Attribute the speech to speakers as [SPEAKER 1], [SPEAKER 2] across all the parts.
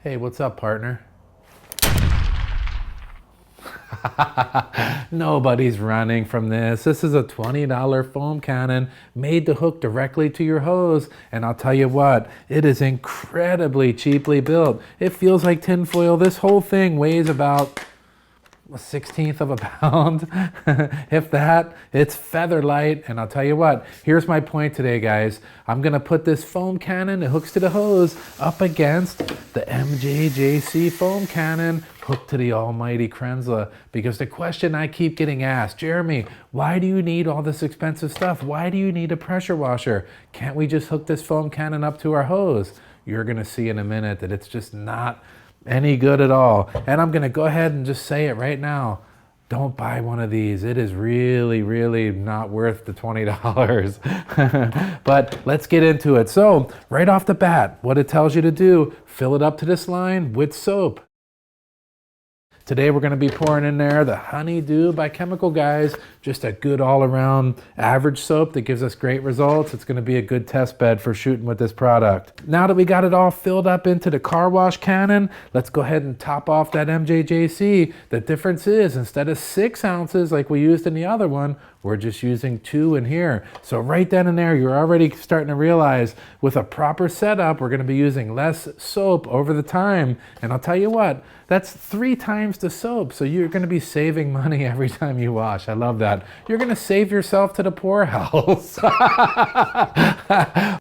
[SPEAKER 1] Hey, what's up, partner? Nobody's running from this. This is a $20 foam cannon made to hook directly to your hose. And I'll tell you what, it is incredibly cheaply built. It feels like tinfoil. This whole thing weighs about a 1/16 of a pound, if that. It's feather light, and I'll tell you what, here's my point today, guys. I'm gonna put this foam cannon that hooks to the hose up against the MJJC foam cannon hooked to the almighty Cordless, because the question I keep getting asked, Jeremy, why do you need all this expensive stuff? Why do you need a pressure washer? Can't we just hook this foam cannon up to our hose? You're gonna see in a minute that it's just not any good at all. And I'm gonna go ahead and just say it right now. Don't buy one of these. It is really not worth the $20. But let's get into it. So right off the bat, what it tells you to do, fill it up to this line with soap. Today we're going to be pouring in there the Honeydew by Chemical Guys, just a good all-around average soap that gives us great results. It's going to be a good test bed for shooting with this product. Now that we got it all filled up into the car wash cannon, let's go ahead and top off that MJJC. The difference is, instead of 6 ounces like we used in the other one, we're just using 2 in here. So right then and there, you're already starting to realize with a proper setup, we're gonna be using less soap over the time. And I'll tell you what, that's 3 times the soap. So you're gonna be saving money every time you wash. I love that. You're gonna save yourself to the poorhouse.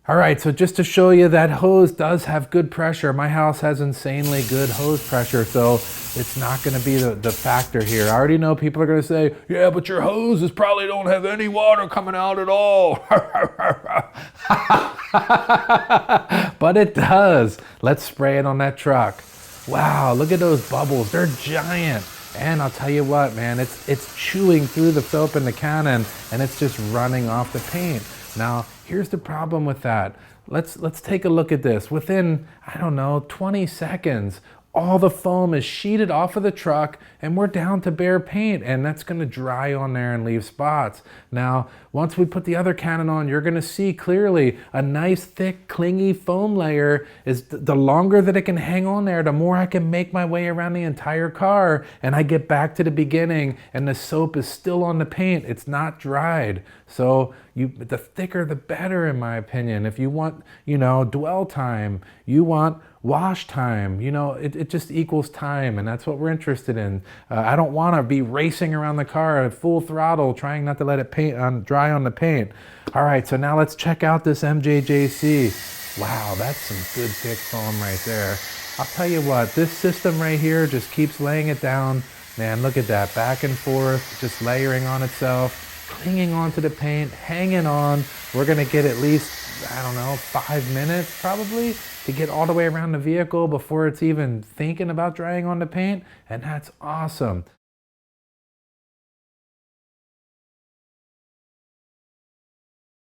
[SPEAKER 1] All right, so just to show you that hose does have good pressure. My house has insanely good hose pressure, so it's not gonna be the factor here. I already know people are gonna say, yeah, but your hoses probably don't have any water coming out at all. But it does. Let's spray it on that truck. Wow, look at those bubbles. They're giant. And I'll tell you what, man, it's chewing through the soap in the cannon, and it's just running off the paint. Now, here's the problem with that. Let's take a look at this. Within, I don't know, 20 seconds, all the foam is sheeted off of the truck and we're down to bare paint, and that's gonna dry on there and leave spots. Now, once we put the other cannon on, you're gonna see clearly a nice thick clingy foam layer. Is the longer that it can hang on there, the more I can make my way around the entire car and I get back to the beginning and the soap is still on the paint. It's not dried. So the thicker the better, in my opinion. If you want, dwell time, you want wash time, it just equals time, and that's what we're interested in. I don't want to be racing around the car at full throttle trying not to let it dry on the paint. All right, so now let's check out this MJJC. Wow, that's some good thick foam right there. I'll tell you what, this system right here just keeps laying it down. Man, look at that, back and forth, just layering on itself, clinging onto the paint, hanging on. We're gonna get at least, I don't know, 5 minutes probably to get all the way around the vehicle before it's even thinking about drying on the paint, and that's awesome.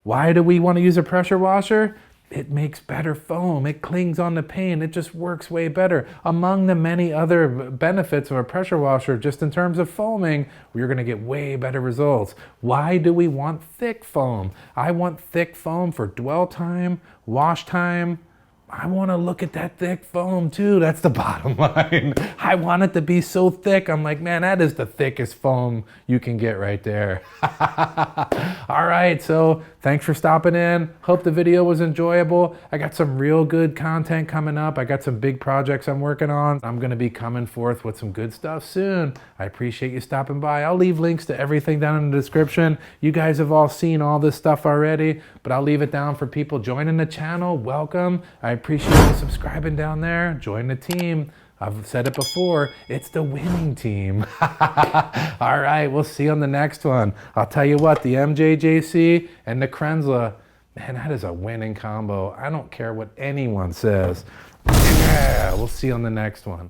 [SPEAKER 1] Why do we want to use a pressure washer? It makes better foam. It clings on the paint. It just works way better. Among the many other benefits of a pressure washer, just in terms of foaming, you're going to get way better results. Why do we want thick foam? I want thick foam for dwell time, wash time. I want to look at that thick foam too. That's the bottom line. I want it to be so thick. I'm like, man, that is the thickest foam you can get right there. All right, so thanks for stopping in. Hope the video was enjoyable. I got some real good content coming up. I got some big projects I'm working on. I'm going to be coming forth with some good stuff soon. I appreciate you stopping by. I'll leave links to everything down in the description. You guys have all seen all this stuff already, but I'll leave it down for people joining the channel. Welcome. I appreciate you subscribing down there. Join the team. I've said it before, it's the winning team. All right, we'll see you on the next one. I'll tell you what, the MJJC and the Cordless, man, that is a winning combo. I don't care what anyone says. Yeah, we'll see you on the next one.